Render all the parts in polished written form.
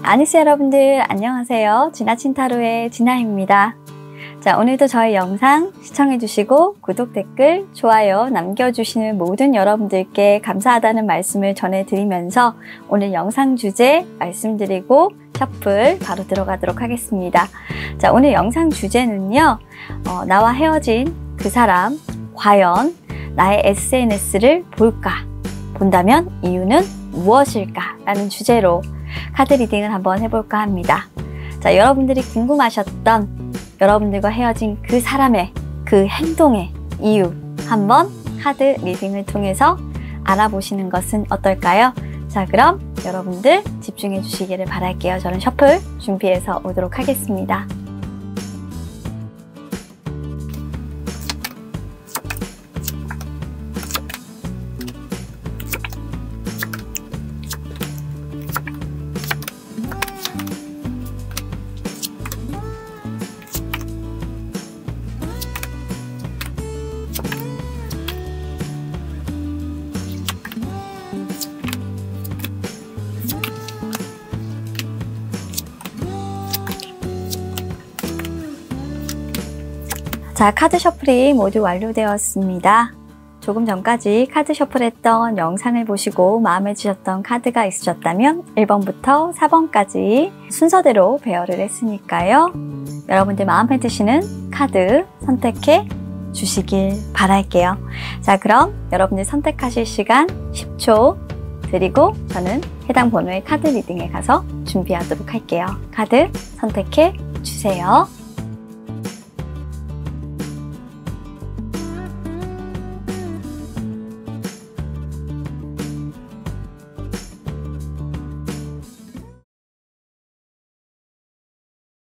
아니스 여러분들 안녕하세요. 진아친타로의 진아입니다. 자, 오늘도 저희 영상 시청해주시고 구독, 댓글, 좋아요 남겨주시는 모든 여러분들께 감사하다는 말씀을 전해드리면서 오늘 영상 주제 말씀드리고 셔플 바로 들어가도록 하겠습니다. 자, 오늘 영상 주제는요. 나와 헤어진 그 사람 과연 나의 SNS를 볼까? 본다면 이유는 무엇일까? 라는 주제로 카드 리딩을 한번 해볼까 합니다. 자, 여러분들이 궁금하셨던 여러분들과 헤어진 그 사람의 그 행동의 이유 한번 카드 리딩을 통해서 알아보시는 것은 어떨까요? 자, 그럼 여러분들 집중해 주시기를 바랄게요. 저는 셔플 준비해서 오도록 하겠습니다. 자, 카드 셔플이 모두 완료되었습니다. 조금 전까지 카드 셔플했던 영상을 보시고 마음에 드셨던 카드가 있으셨다면 1번부터 4번까지 순서대로 배열을 했으니까요. 여러분들 마음에 드시는 카드 선택해 주시길 바랄게요. 자, 그럼 여러분들 선택하실 시간 10초 드리고 저는 해당 번호의 카드 리딩에 가서 준비하도록 할게요. 카드 선택해 주세요.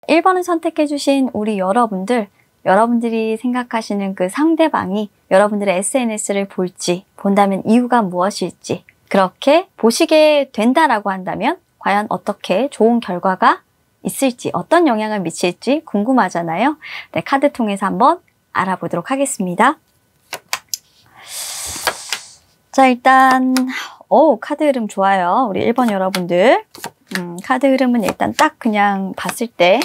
일 번을 선택해주신 우리 여러분들, 여러분들이 생각하시는 그 상대방이 여러분들의 SNS를 볼지, 본다면 이유가 무엇일지, 그렇게 보시게 된다라고 한다면 과연 어떻게 좋은 결과가 있을지, 어떤 영향을 미칠지 궁금하잖아요. 네, 카드 통해서 한번 알아보도록 하겠습니다. 자, 일단 카드 흐름 좋아요. 우리 1번 여러분들. 카드 흐름은 일단 딱 그냥 봤을 때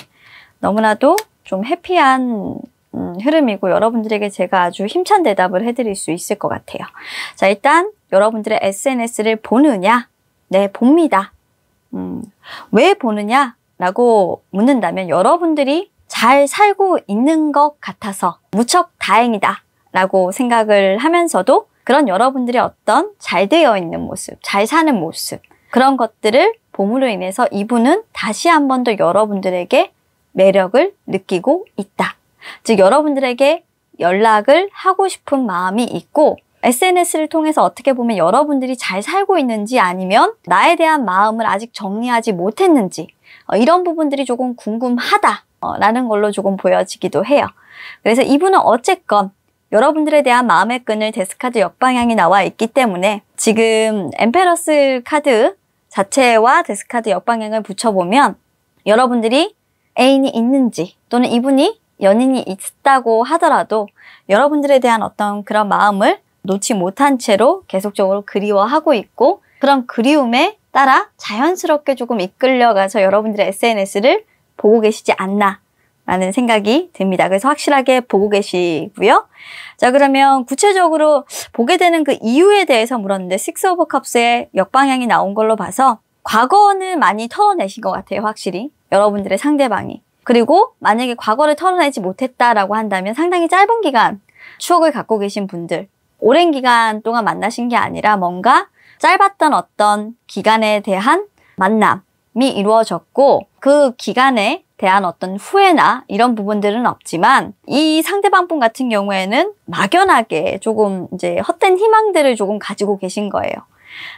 너무나도 좀 해피한 흐름이고 여러분들에게 제가 아주 힘찬 대답을 해드릴 수 있을 것 같아요. 자, 일단 여러분들의 SNS를 보느냐? 네, 봅니다. 왜 보느냐? 라고 묻는다면 여러분들이 잘 살고 있는 것 같아서 무척 다행이다 라고 생각을 하면서도 그런 여러분들의 어떤 잘 되어 있는 모습, 잘 사는 모습 그런 것들을 봄으로 인해서 이분은 다시 한 번 더 여러분들에게 매력을 느끼고 있다. 즉 여러분들에게 연락을 하고 싶은 마음이 있고 SNS를 통해서 어떻게 보면 여러분들이 잘 살고 있는지 아니면 나에 대한 마음을 아직 정리하지 못했는지 이런 부분들이 조금 궁금하다라는 걸로 조금 보여지기도 해요. 그래서 이분은 어쨌건 여러분들에 대한 마음의 끈을 데스카드 역방향이 나와 있기 때문에 지금 엠페러스 카드 자체와 데스카드 역방향을 붙여보면 여러분들이 애인이 있는지 또는 이분이 연인이 있다고 하더라도 여러분들에 대한 어떤 그런 마음을 놓지 못한 채로 계속적으로 그리워하고 있고 그런 그리움에 따라 자연스럽게 조금 이끌려가서 여러분들의 SNS를 보고 계시지 않나 라는 생각이 듭니다. 그래서 확실하게 보고 계시고요. 자, 그러면 구체적으로 보게 되는 그 이유에 대해서 물었는데 식스 오브 컵스의 역방향이 나온 걸로 봐서 과거는 많이 털어내신 것 같아요. 확실히 여러분들의 상대방이. 그리고 만약에 과거를 털어내지 못했다라고 한다면 상당히 짧은 기간 추억을 갖고 계신 분들 오랜 기간 동안 만나신 게 아니라 뭔가 짧았던 어떤 기간에 대한 만남이 이루어졌고 그 기간에 대한 어떤 후회나 이런 부분들은 없지만 이 상대방분 같은 경우에는 막연하게 조금 이제 헛된 희망들을 조금 가지고 계신 거예요.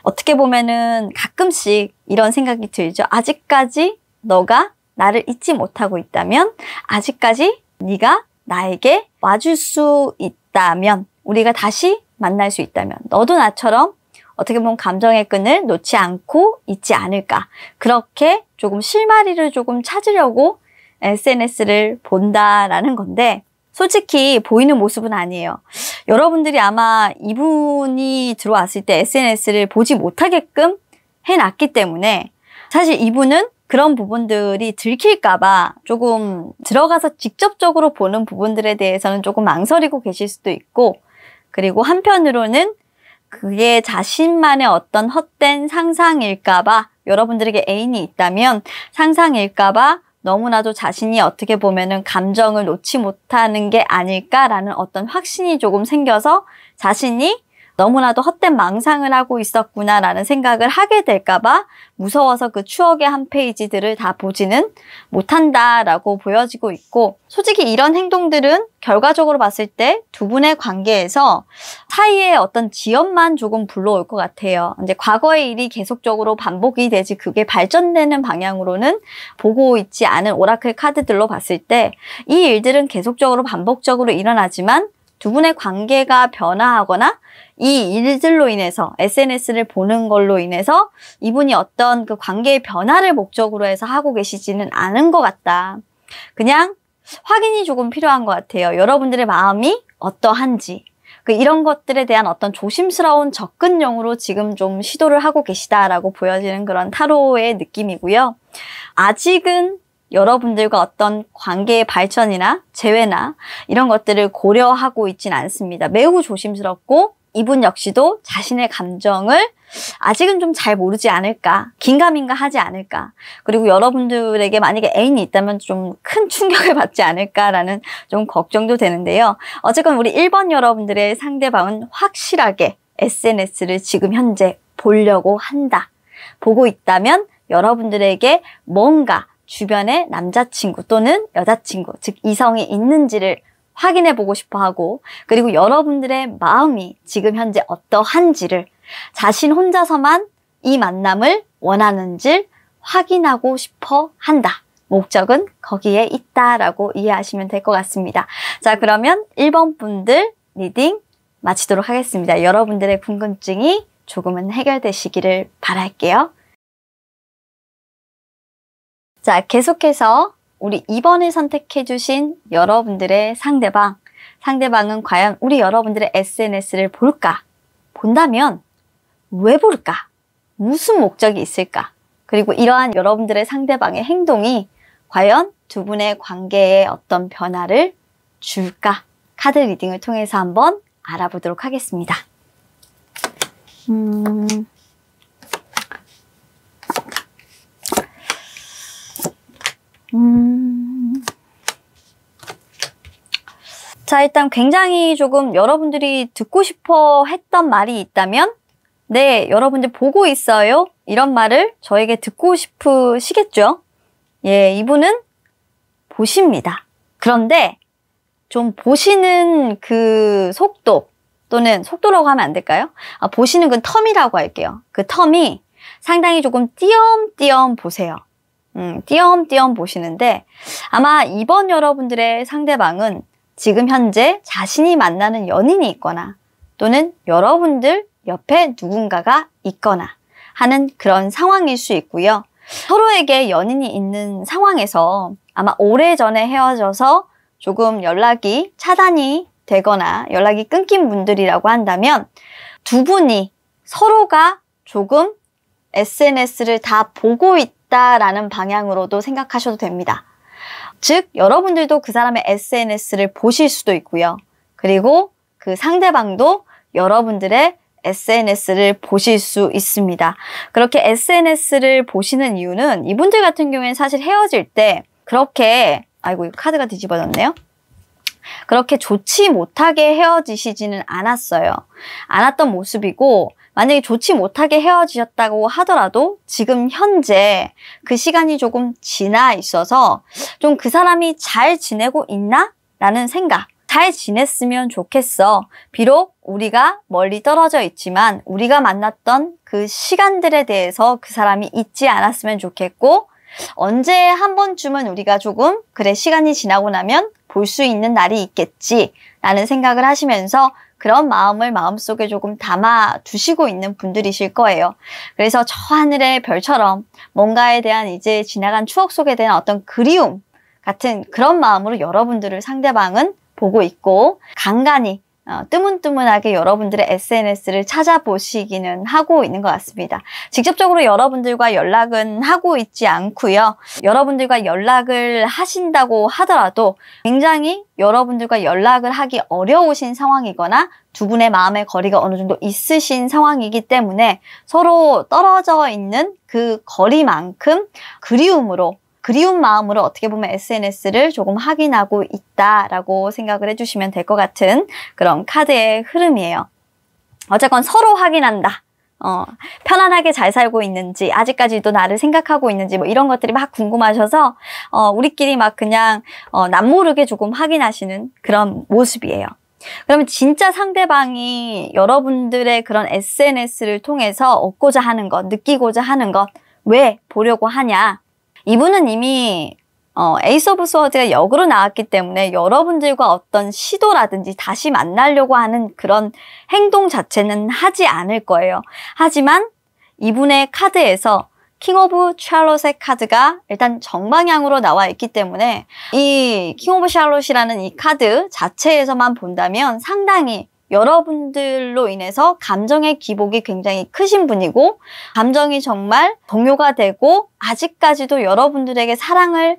어떻게 보면은 가끔씩 이런 생각이 들죠. 아직까지 너가 나를 잊지 못하고 있다면 아직까지 네가 나에게 와줄 수 있다면 우리가 다시 만날 수 있다면 너도 나처럼 어떻게 보면 감정의 끈을 놓지 않고 있지 않을까. 그렇게 조금 실마리를 조금 찾으려고 SNS를 본다라는 건데 솔직히 보이는 모습은 아니에요. 여러분들이 아마 이분이 들어왔을 때 SNS를 보지 못하게끔 해놨기 때문에 사실 이분은 그런 부분들이 들킬까봐 조금 들어가서 직접적으로 보는 부분들에 대해서는 조금 망설이고 계실 수도 있고, 그리고 한편으로는 그게 자신만의 어떤 헛된 상상일까봐, 여러분들에게 애인이 있다면 상상일까봐 너무나도 자신이 어떻게 보면은 감정을 놓지 못하는 게 아닐까라는 어떤 확신이 조금 생겨서 자신이 너무나도 헛된 망상을 하고 있었구나라는 생각을 하게 될까봐 무서워서 그 추억의 한 페이지들을 다 보지는 못한다라고 보여지고 있고, 솔직히 이런 행동들은 결과적으로 봤을 때 두 분의 관계에서 사이에 어떤 지연만 조금 불러올 것 같아요. 이제 과거의 일이 계속적으로 반복이 되지 그게 발전되는 방향으로는 보고 있지 않은 오라클 카드들로 봤을 때 이 일들은 계속적으로 반복적으로 일어나지만 두 분의 관계가 변화하거나 이 일들로 인해서 SNS를 보는 걸로 인해서 이분이 어떤 그 관계의 변화를 목적으로 해서 하고 계시지는 않은 것 같다. 그냥 확인이 조금 필요한 것 같아요. 여러분들의 마음이 어떠한지. 이런 것들에 대한 어떤 조심스러운 접근용으로 지금 좀 시도를 하고 계시다라고 보여지는 그런 타로의 느낌이고요. 아직은 여러분들과 어떤 관계의 발전이나 재회나 이런 것들을 고려하고 있진 않습니다. 매우 조심스럽고 이분 역시도 자신의 감정을 아직은 좀 잘 모르지 않을까, 긴가민가 하지 않을까, 그리고 여러분들에게 만약에 애인이 있다면 좀 큰 충격을 받지 않을까라는 좀 걱정도 되는데요. 어쨌건 우리 1번 여러분들의 상대방은 확실하게 SNS를 지금 현재 보려고 한다. 보고 있다면 여러분들에게 뭔가 주변에 남자친구 또는 여자친구, 즉 이성이 있는지를 확인해 보고 싶어 하고, 그리고 여러분들의 마음이 지금 현재 어떠한지를 자신 혼자서만 이 만남을 원하는지 확인하고 싶어 한다. 목적은 거기에 있다라고 이해하시면 될 것 같습니다. 자, 그러면 1번 분들 리딩 마치도록 하겠습니다. 여러분들의 궁금증이 조금은 해결되시기를 바랄게요. 자, 계속해서 우리 2번을 선택해주신 여러분들의 상대방은 과연 우리 여러분들의 SNS를 볼까? 본다면 왜 볼까? 무슨 목적이 있을까? 그리고 이러한 여러분들의 상대방의 행동이 과연 두 분의 관계에 어떤 변화를 줄까? 카드 리딩을 통해서 한번 알아보도록 하겠습니다. 자, 일단 굉장히 조금 여러분들이 듣고 싶어 했던 말이 있다면, 네, 여러분들 보고 있어요? 이런 말을 저에게 듣고 싶으시겠죠? 예, 이분은 보십니다. 그런데 좀 보시는 그 속도, 또는 속도라고 하면 안 될까요? 보시는 그 텀이라고 할게요. 그 텀이 상당히 조금 띄엄띄엄 보세요. 띄엄띄엄 보시는데, 아마 이번 여러분들의 상대방은 지금 현재 자신이 만나는 연인이 있거나 또는 여러분들 옆에 누군가가 있거나 하는 그런 상황일 수 있고요. 서로에게 연인이 있는 상황에서 아마 오래전에 헤어져서 조금 연락이 차단이 되거나 연락이 끊긴 분들이라고 한다면 두 분이 서로가 조금 SNS를 다 보고 있다라는 방향으로도 생각하셔도 됩니다. 즉, 여러분들도 그 사람의 SNS를 보실 수도 있고요. 그리고 그 상대방도 여러분들의 SNS를 보실 수 있습니다. 그렇게 SNS를 보시는 이유는 이분들 같은 경우에는 사실 헤어질 때 그렇게, 아이고, 이 카드가 뒤집어졌네요. 그렇게 좋지 못하게 헤어지시지는 않았던 모습이고, 만약에 좋지 못하게 헤어지셨다고 하더라도 지금 현재 그 시간이 조금 지나 있어서 좀 그 사람이 잘 지내고 있나? 라는 생각. 잘 지냈으면 좋겠어. 비록 우리가 멀리 떨어져 있지만 우리가 만났던 그 시간들에 대해서 그 사람이 잊지 않았으면 좋겠고, 언제 한 번쯤은 우리가 조금 그래 시간이 지나고 나면 볼 수 있는 날이 있겠지 라는 생각을 하시면서 그런 마음을 마음속에 조금 담아 두시고 있는 분들이실 거예요. 그래서 저 하늘의 별처럼 뭔가에 대한 이제 지나간 추억 속에 대한 어떤 그리움 같은 그런 마음으로 여러분들을 상대방은 보고 있고, 간간히 뜨문뜨문하게 여러분들의 SNS를 찾아보시기는 하고 있는 것 같습니다. 직접적으로 여러분들과 연락은 하고 있지 않고요. 여러분들과 연락을 하신다고 하더라도 굉장히 여러분들과 연락을 하기 어려우신 상황이거나 두 분의 마음의 거리가 어느 정도 있으신 상황이기 때문에 서로 떨어져 있는 그 거리만큼 그리운 마음으로 어떻게 보면 SNS를 조금 확인하고 있다라고 생각을 해주시면 될 것 같은 그런 카드의 흐름이에요. 어쨌건 서로 확인한다. 편안하게 잘 살고 있는지, 아직까지도 나를 생각하고 있는지, 뭐 이런 것들이 막 궁금하셔서, 우리끼리 막 그냥, 남모르게 조금 확인하시는 그런 모습이에요. 그러면 진짜 상대방이 여러분들의 그런 SNS를 통해서 얻고자 하는 것, 느끼고자 하는 것, 왜 보려고 하냐? 이분은 이미 에이스 오브 스워드가 역으로 나왔기 때문에 여러분들과 어떤 시도라든지 다시 만나려고 하는 그런 행동 자체는 하지 않을 거예요. 하지만 이분의 카드에서 킹 오브 샬롯의 카드가 일단 정방향으로 나와 있기 때문에 이 킹 오브 샬롯이라는 이 카드 자체에서만 본다면 상당히 여러분들로 인해서 감정의 기복이 굉장히 크신 분이고 감정이 정말 동요가 되고 아직까지도 여러분들에게 사랑을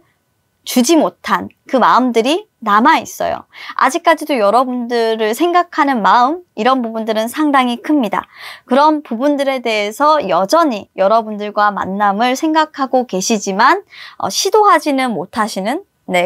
주지 못한 그 마음들이 남아있어요. 아직까지도 여러분들을 생각하는 마음, 이런 부분들은 상당히 큽니다. 그런 부분들에 대해서 여전히 여러분들과 만남을 생각하고 계시지만 시도하지는 못하시는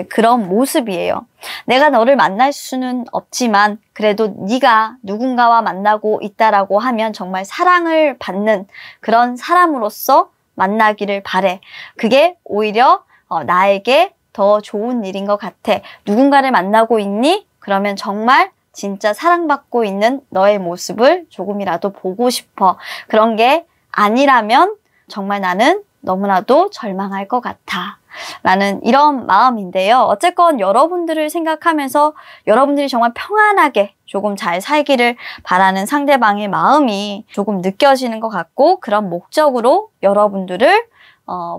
그런 모습이에요. 내가 너를 만날 수는 없지만 그래도 네가 누군가와 만나고 있다라고 하면 정말 사랑을 받는 그런 사람으로서 만나기를 바래. 그게 오히려 나에게 더 좋은 일인 것 같아. 누군가를 만나고 있니? 그러면 정말 진짜 사랑받고 있는 너의 모습을 조금이라도 보고 싶어. 그런 게 아니라면 정말 나는 너무나도 절망할 것 같아. 라는 이런 마음인데요. 어쨌건 여러분들을 생각하면서 여러분들이 정말 평안하게 조금 잘 살기를 바라는 상대방의 마음이 조금 느껴지는 것 같고 그런 목적으로 여러분들을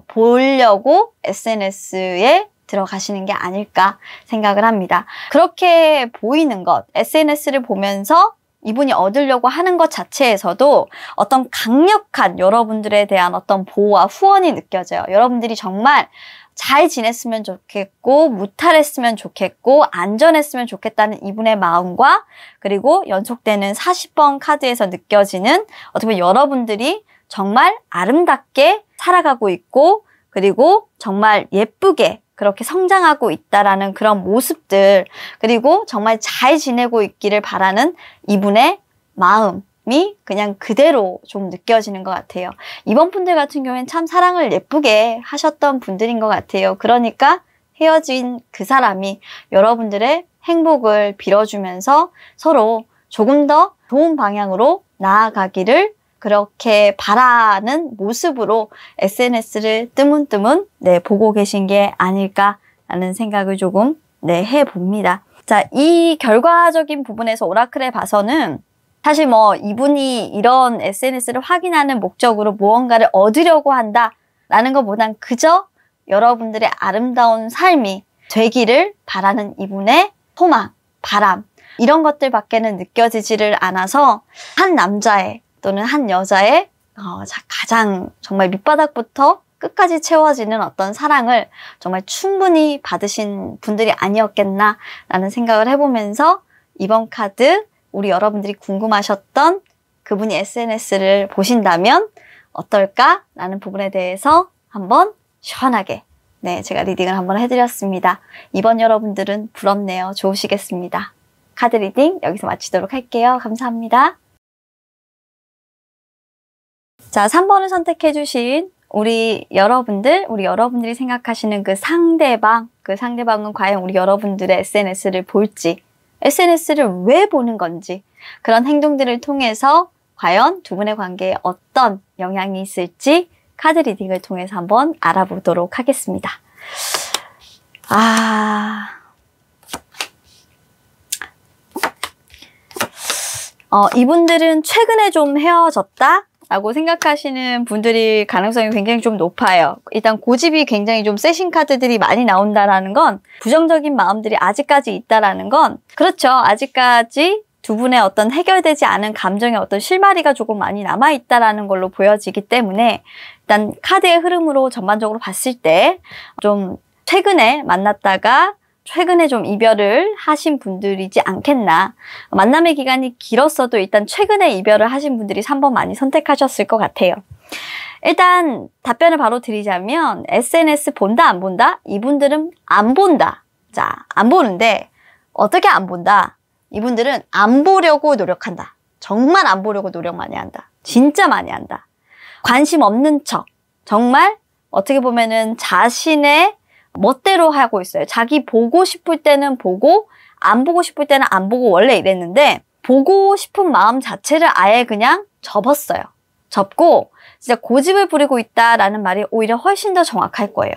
보려고 SNS에 들어가시는 게 아닐까 생각을 합니다. 그렇게 보이는 것, SNS를 보면서 이분이 얻으려고 하는 것 자체에서도 어떤 강력한 여러분들에 대한 어떤 보호와 후원이 느껴져요. 여러분들이 정말 잘 지냈으면 좋겠고 무탈했으면 좋겠고 안전했으면 좋겠다는 이분의 마음과 그리고 연속되는 40번 카드에서 느껴지는 어떻게 보면 여러분들이 정말 아름답게 살아가고 있고 그리고 정말 예쁘게 그렇게 성장하고 있다라는 그런 모습들 그리고 정말 잘 지내고 있기를 바라는 이분의 마음이 그냥 그대로 좀 느껴지는 것 같아요. 이번 분들 같은 경우에는 참 사랑을 예쁘게 하셨던 분들인 것 같아요. 그러니까 헤어진 그 사람이 여러분들의 행복을 빌어주면서 서로 조금 더 좋은 방향으로 나아가기를 그렇게 바라는 모습으로 SNS를 뜨문뜨문 보고 계신 게 아닐까라는 생각을 조금 해봅니다. 자, 이 결과적인 부분에서 오라클에 봐서는 사실 이분이 이런 SNS를 확인하는 목적으로 무언가를 얻으려고 한다라는 것보단 그저 여러분들의 아름다운 삶이 되기를 바라는 이분의 소망, 바람 이런 것들밖에는 느껴지지를 않아서 한 남자의 또는 한 여자의 가장 정말 밑바닥부터 끝까지 채워지는 어떤 사랑을 정말 충분히 받으신 분들이 아니었겠나라는 생각을 해보면서 이번 카드 우리 여러분들이 궁금하셨던 그분이 SNS를 보신다면 어떨까라는 부분에 대해서 한번 시원하게 제가 리딩을 한번 해드렸습니다. 이번 여러분들은 부럽네요. 좋으시겠습니다. 카드 리딩 여기서 마치도록 할게요. 감사합니다. 자, 3번을 선택해주신 우리 여러분들이 생각하시는 그 상대방은 과연 우리 여러분들의 SNS를 볼지, SNS를 왜 보는 건지, 그런 행동들을 통해서 과연 두 분의 관계에 어떤 영향이 있을지 카드 리딩을 통해서 한번 알아보도록 하겠습니다. 이분들은 최근에 좀 헤어졌다? 라고 생각하시는 분들이 가능성이 굉장히 좀 높아요. 일단 고집이 굉장히 좀 세신 카드들이 많이 나온다라는 건 부정적인 마음들이 아직까지 있다라는 건 그렇죠. 아직까지 두 분의 어떤 해결되지 않은 감정의 어떤 실마리가 조금 많이 남아있다라는 걸로 보여지기 때문에 일단 카드의 흐름으로 전반적으로 봤을 때 좀 최근에 만났다가 최근에 좀 이별을 하신 분들이지 않겠나. 만남의 기간이 길었어도 일단 최근에 이별을 하신 분들이 3번 많이 선택하셨을 것 같아요. 일단 답변을 바로 드리자면 SNS 본다 안 본다? 이분들은 안 본다. 자, 안 보는데 어떻게 안 본다? 이분들은 안 보려고 노력한다. 정말 안 보려고 노력 많이 한다. 진짜 많이 한다. 관심 없는 척. 정말 어떻게 보면은 자신의 멋대로 하고 있어요. 자기 보고 싶을 때는 보고 안 보고 싶을 때는 안 보고 원래 이랬는데 보고 싶은 마음 자체를 아예 그냥 접었어요. 접고 진짜 고집을 부리고 있다라는 말이 오히려 훨씬 더 정확할 거예요.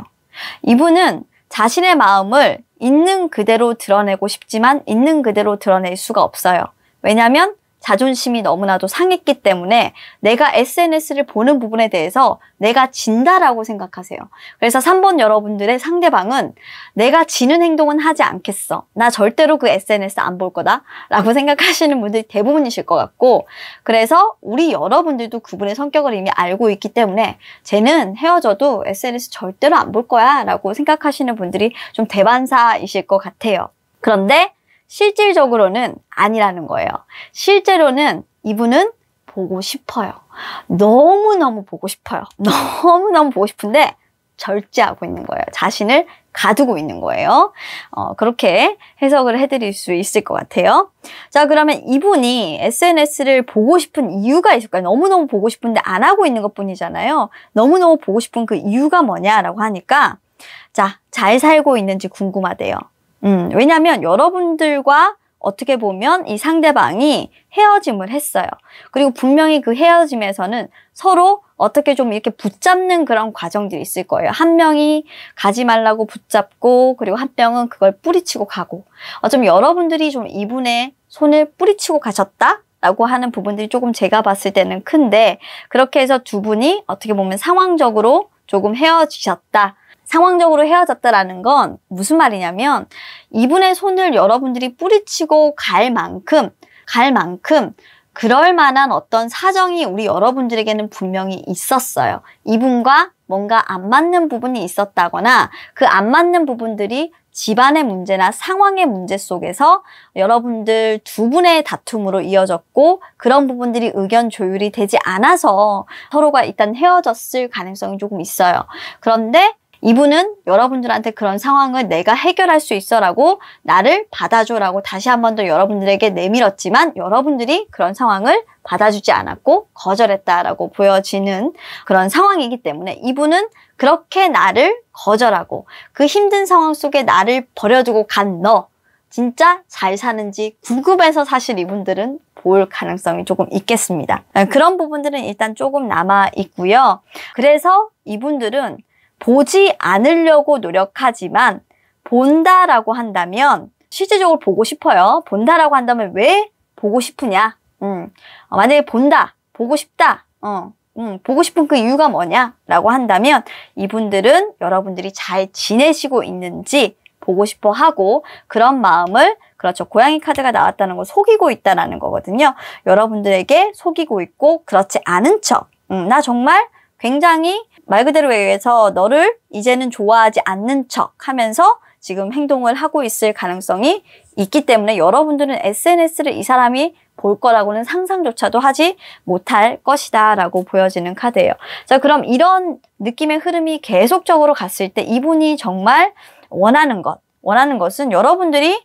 이분은 자신의 마음을 있는 그대로 드러내고 싶지만 있는 그대로 드러낼 수가 없어요. 왜냐하면 자존심이 너무나도 상했기 때문에 내가 SNS를 보는 부분에 대해서 내가 진다라고 생각하세요. 그래서 3번 여러분들의 상대방은 내가 지는 행동은 하지 않겠어. 나 절대로 그 SNS 안 볼 거다 라고 생각하시는 분들이 대부분이실 것 같고, 그래서 우리 여러분들도 그분의 성격을 이미 알고 있기 때문에 쟤는 헤어져도 SNS 절대로 안 볼 거야 라고 생각하시는 분들이 좀 대반사이실 것 같아요. 그런데 실질적으로는 아니라는 거예요. 실제로는 이분은 보고 싶어요. 너무너무 보고 싶어요. 너무너무 보고 싶은데 절제하고 있는 거예요. 자신을 가두고 있는 거예요. 그렇게 해석을 해드릴 수 있을 것 같아요. 자, 그러면 이분이 SNS를 보고 싶은 이유가 있을까요? 너무너무 보고 싶은데 안 하고 있는 것 뿐이잖아요. 너무너무 보고 싶은 그 이유가 뭐냐라고 하니까, 자, 잘 살고 있는지 궁금하대요. 왜냐면 여러분들과 어떻게 보면 이 상대방이 헤어짐을 했어요. 그리고 분명히 그 헤어짐에서는 서로 어떻게 좀 이렇게 붙잡는 그런 과정들이 있을 거예요. 한 명이 가지 말라고 붙잡고, 그리고 한 명은 그걸 뿌리치고 가고. 좀 여러분들이 좀 이분의 손을 뿌리치고 가셨다라고 하는 부분들이 조금 제가 봤을 때는 큰데, 그렇게 해서 두 분이 어떻게 보면 상황적으로 조금 헤어지셨다. 상황적으로 헤어졌다라는 건 무슨 말이냐면 이분의 손을 여러분들이 뿌리치고 갈 만큼 그럴 만한 어떤 사정이 우리 여러분들에게는 분명히 있었어요. 이분과 뭔가 안 맞는 부분이 있었다거나 그 안 맞는 부분들이 집안의 문제나 상황의 문제 속에서 여러분들 두 분의 다툼으로 이어졌고, 그런 부분들이 의견 조율이 되지 않아서 서로가 일단 헤어졌을 가능성이 조금 있어요. 그런데 이분은 여러분들한테 그런 상황을 내가 해결할 수 있어 라고, 나를 받아줘 라고 다시 한 번 더 여러분들에게 내밀었지만 여러분들이 그런 상황을 받아주지 않았고 거절했다라고 보여지는 그런 상황이기 때문에 이분은 그렇게 나를 거절하고 그 힘든 상황 속에 나를 버려두고 간 너 진짜 잘 사는지 궁금해서 사실 이분들은 볼 가능성이 조금 있겠습니다. 그런 부분들은 일단 조금 남아 있고요. 그래서 이분들은 보지 않으려고 노력하지만 본다라고 한다면 실질적으로 보고 싶어요. 본다라고 한다면 왜 보고 싶으냐? 만약에 본다, 보고 싶다, 보고 싶은 그 이유가 뭐냐라고 한다면 이분들은 여러분들이 잘 지내시고 있는지 보고 싶어 하고, 그런 마음을, 그렇죠, 고양이 카드가 나왔다는 걸 속이고 있다는 거거든요. 여러분들에게 속이고 있고 그렇지 않은 척, 나 정말 굉장히 말 그대로 얘기해서 너를 이제는 좋아하지 않는 척 하면서 지금 행동을 하고 있을 가능성이 있기 때문에 여러분들은 SNS를 이 사람이 볼 거라고는 상상조차도 하지 못할 것이다 라고 보여지는 카드예요. 자, 그럼 이런 느낌의 흐름이 계속적으로 갔을 때 이분이 정말 원하는 것은 여러분들이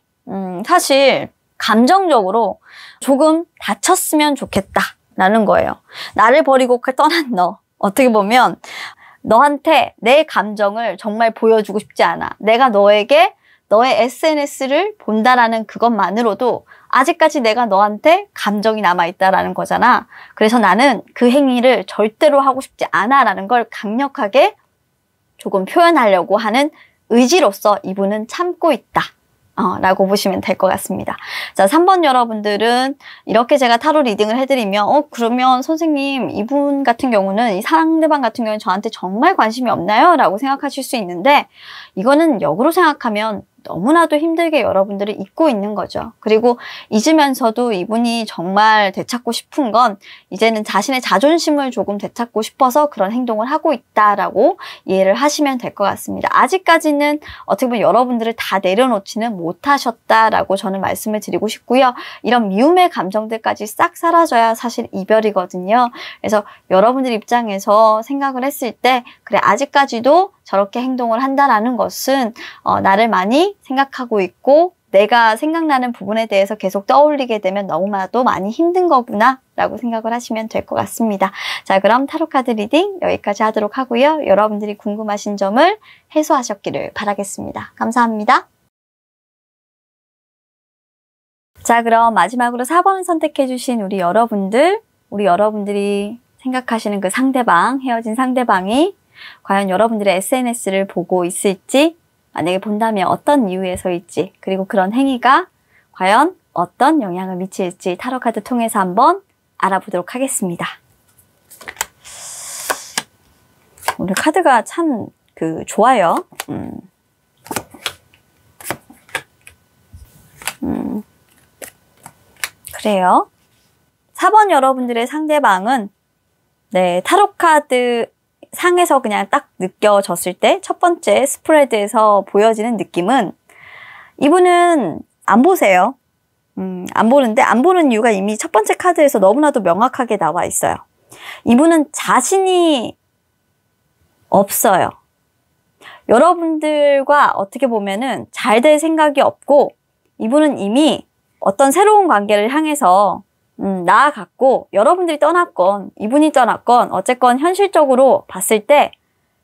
사실 감정적으로 조금 다쳤으면 좋겠다라는 거예요. 나를 버리고 떠난 너. 어떻게 보면 너한테 내 감정을 정말 보여주고 싶지 않아. 내가 너에게 너의 SNS를 본다라는 그것만으로도 아직까지 내가 너한테 감정이 남아있다라는 거잖아. 그래서 나는 그 행위를 절대로 하고 싶지 않아라는 걸 강력하게 조금 표현하려고 하는 의지로서 이분은 참고 있다. 라고 보시면 될 것 같습니다. 자, 3번 여러분들은 이렇게 제가 타로 리딩을 해드리면 그러면 선생님 이분 같은 경우는, 이 상대방 같은 경우는 저한테 정말 관심이 없나요? 라고 생각하실 수 있는데, 이거는 역으로 생각하면 너무나도 힘들게 여러분들을 잊고 있는 거죠. 그리고 잊으면서도 이분이 정말 되찾고 싶은 건 이제는 자신의 자존심을 조금 되찾고 싶어서 그런 행동을 하고 있다라고 이해를 하시면 될 것 같습니다. 아직까지는 어떻게 보면 여러분들을 다 내려놓지는 못하셨다라고 저는 말씀을 드리고 싶고요. 이런 미움의 감정들까지 싹 사라져야 사실 이별이거든요. 그래서 여러분들 입장에서 생각을 했을 때 그래 아직까지도 저렇게 행동을 한다라는 것은 나를 많이 생각하고 있고 내가 생각나는 부분에 대해서 계속 떠올리게 되면 너무나도 많이 힘든 거구나 라고 생각을 하시면 될 것 같습니다. 자, 그럼 타로카드 리딩 여기까지 하도록 하고요. 여러분들이 궁금하신 점을 해소하셨기를 바라겠습니다. 감사합니다. 자, 그럼 마지막으로 4번을 선택해 주신 우리 여러분들이 생각하시는 그 상대방, 헤어진 상대방이 과연 여러분들의 SNS를 보고 있을지, 만약에 본다면 어떤 이유에서일지, 그리고 그런 행위가 과연 어떤 영향을 미칠지 타로카드 통해서 한번 알아보도록 하겠습니다. 오늘 카드가 참 좋아요. 그래요. 4번 여러분들의 상대방은 타로카드 상에서 그냥 딱 느껴졌을 때 첫 번째 스프레드에서 보여지는 느낌은 이분은 안 보세요. 안 보는데 안 보는 이유가 이미 첫 번째 카드에서 너무나도 명확하게 나와 있어요. 이분은 자신이 없어요. 여러분들과 어떻게 보면은 잘 될 생각이 없고 이분은 이미 어떤 새로운 관계를 향해서 나아갔고 여러분들이 떠났건 이분이 떠났건 어쨌건 현실적으로 봤을 때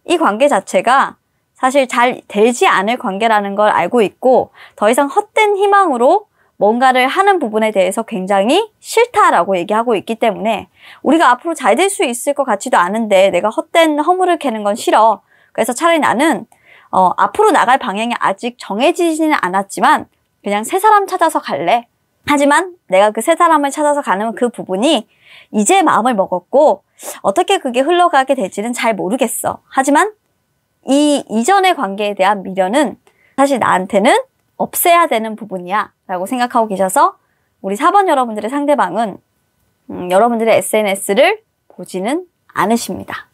이 관계 자체가 사실 잘 되지 않을 관계라는 걸 알고 있고 더 이상 헛된 희망으로 뭔가를 하는 부분에 대해서 굉장히 싫다라고 얘기하고 있기 때문에 우리가 앞으로 잘 될 수 있을 것 같지도 않은데 내가 헛된 허물을 캐는 건 싫어. 그래서 차라리 나는 앞으로 나갈 방향이 아직 정해지지는 않았지만 그냥 새 사람 찾아서 갈래. 하지만 내가 그 새 사람을 찾아서 가는 그 부분이 이제 마음을 먹었고 어떻게 그게 흘러가게 될지는 잘 모르겠어. 하지만 이 이전의 관계에 대한 미련은 사실 나한테는 없애야 되는 부분이야 라고 생각하고 계셔서 우리 4번 여러분들의 상대방은 여러분들의 SNS를 보지는 않으십니다.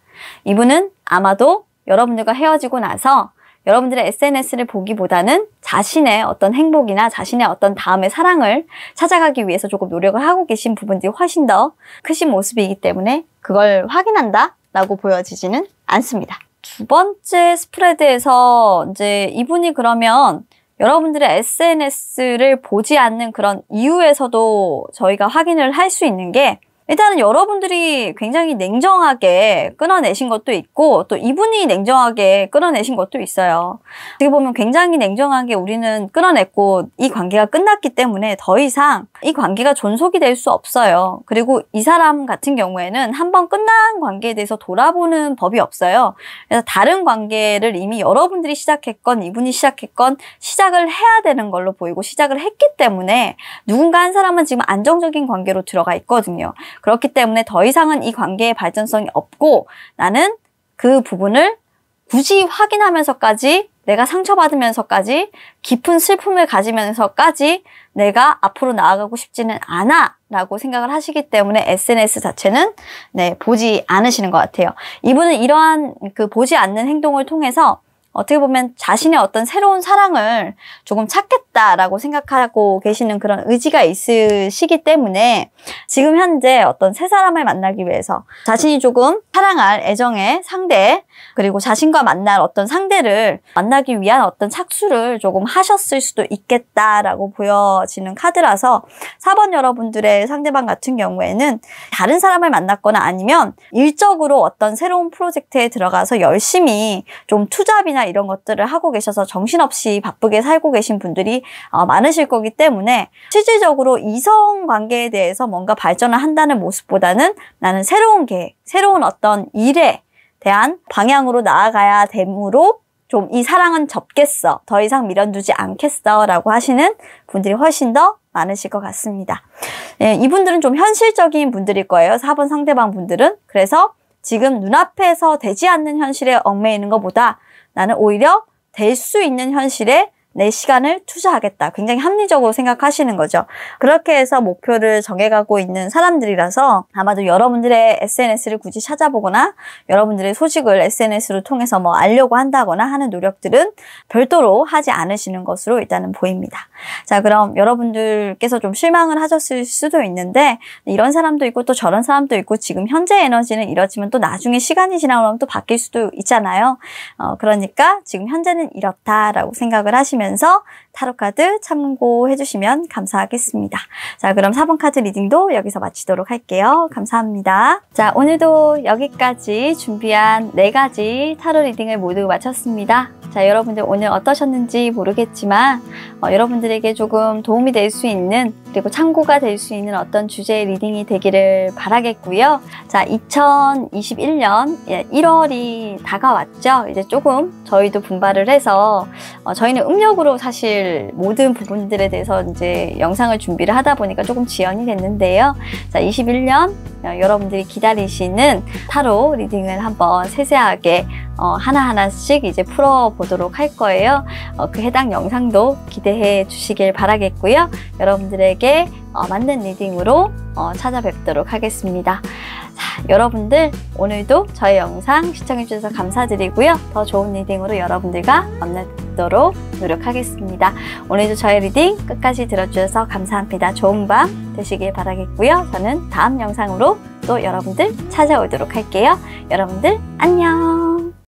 이분은 아마도 여러분들과 헤어지고 나서 여러분들의 SNS를 보기보다는 자신의 어떤 행복이나 자신의 어떤 다음의 사랑을 찾아가기 위해서 조금 노력을 하고 계신 부분들이 훨씬 더 크신 모습이기 때문에 그걸 확인한다 라고 보여지지는 않습니다. 두 번째 스프레드에서 이제 이분이 그러면 여러분들의 SNS를 보지 않는 그런 이유에서도 저희가 확인을 할 수 있는 게 일단은 여러분들이 굉장히 냉정하게 끊어내신 것도 있고 또 이분이 냉정하게 끊어내신 것도 있어요. 어떻게 보면 굉장히 냉정하게 우리는 끊어냈고 이 관계가 끝났기 때문에 더 이상 이 관계가 존속이 될 수 없어요. 그리고 이 사람 같은 경우에는 한번 끝난 관계에 대해서 돌아보는 법이 없어요. 그래서 다른 관계를 이미 여러분들이 시작했건 이분이 시작했건 시작을 해야 되는 걸로 보이고 시작을 했기 때문에 누군가 한 사람은 지금 안정적인 관계로 들어가 있거든요. 그렇기 때문에 더 이상은 이 관계의 발전성이 없고 나는 그 부분을 굳이 확인하면서까지 내가 상처받으면서까지 깊은 슬픔을 가지면서까지 내가 앞으로 나아가고 싶지는 않아 라고 생각을 하시기 때문에 SNS 자체는 보지 않으시는 것 같아요. 이분은 이러한 보지 않는 행동을 통해서 어떻게 보면 자신의 어떤 새로운 사랑을 조금 찾겠다라고 생각하고 계시는 그런 의지가 있으시기 때문에 지금 현재 어떤 새 사람을 만나기 위해서 자신이 조금 사랑할 애정의 상대 그리고 자신과 만날 어떤 상대를 만나기 위한 어떤 착수를 조금 하셨을 수도 있겠다라고 보여지는 카드라서 4번 여러분들의 상대방 같은 경우에는 다른 사람을 만났거나 아니면 일적으로 어떤 새로운 프로젝트에 들어가서 열심히 좀 투잡이나 이런 것들을 하고 계셔서 정신없이 바쁘게 살고 계신 분들이 많으실 거기 때문에 실질적으로 이성 관계에 대해서 뭔가 발전을 한다는 모습보다는 나는 새로운 계획, 새로운 어떤 일에 대한 방향으로 나아가야 되므로 좀 이 사랑은 접겠어. 더 이상 미련두지 않겠어. 라고 하시는 분들이 훨씬 더 많으실 것 같습니다. 이분들은 좀 현실적인 분들일 거예요. 4번 상대방 분들은. 그래서 지금 눈앞에서 되지 않는 현실에 얽매이는 것보다 나는 오히려 될 수 있는 현실에 내 시간을 투자하겠다. 굉장히 합리적으로 생각하시는 거죠. 그렇게 해서 목표를 정해가고 있는 사람들이라서 아마도 여러분들의 SNS를 굳이 찾아보거나 여러분들의 소식을 SNS를 통해서 뭐 알려고 한다거나 하는 노력들은 별도로 하지 않으시는 것으로 일단은 보입니다. 자, 그럼 여러분들께서 좀 실망을 하셨을 수도 있는데 이런 사람도 있고 또 저런 사람도 있고 지금 현재 에너지는 이렇지만 또 나중에 시간이 지나면 또 바뀔 수도 있잖아요. 그러니까 지금 현재는 이렇다라고 생각을 하시면서 타로카드 참고해 주시면 감사하겠습니다. 자, 그럼 4번 카드 리딩도 여기서 마치도록 할게요. 감사합니다. 자, 오늘도 여기까지 준비한 4가지 타로 리딩을 모두 마쳤습니다. 자, 여러분들 오늘 어떠셨는지 모르겠지만 여러분들에게 조금 도움이 될 수 있는 그리고 참고가 될 수 있는 어떤 주제의 리딩이 되기를 바라겠고요. 자, 2021년 1월이 다가왔죠. 이제 조금 저희도 분발을 해서 저희는 음력으로 사실 모든 부분들에 대해서 이제 영상을 준비를 하다 보니까 조금 지연이 됐는데요. 자, 21년 여러분들이 기다리시는 타로 리딩을 한번 세세하게 하나하나씩 이제 풀어보도록 할 거예요. 그 해당 영상도 기대해 주시길 바라겠고요. 여러분들에게 맞는 리딩으로 찾아뵙도록 하겠습니다. 자, 여러분들 오늘도 저희 영상 시청해 주셔서 감사드리고요. 더 좋은 리딩으로 여러분들과 만나도록 노력하겠습니다. 오늘도 저희 리딩 끝까지 들어주셔서 감사합니다. 좋은 밤 되시길 바라겠고요. 저는 다음 영상으로 또 여러분들 찾아오도록 할게요. 여러분들 안녕.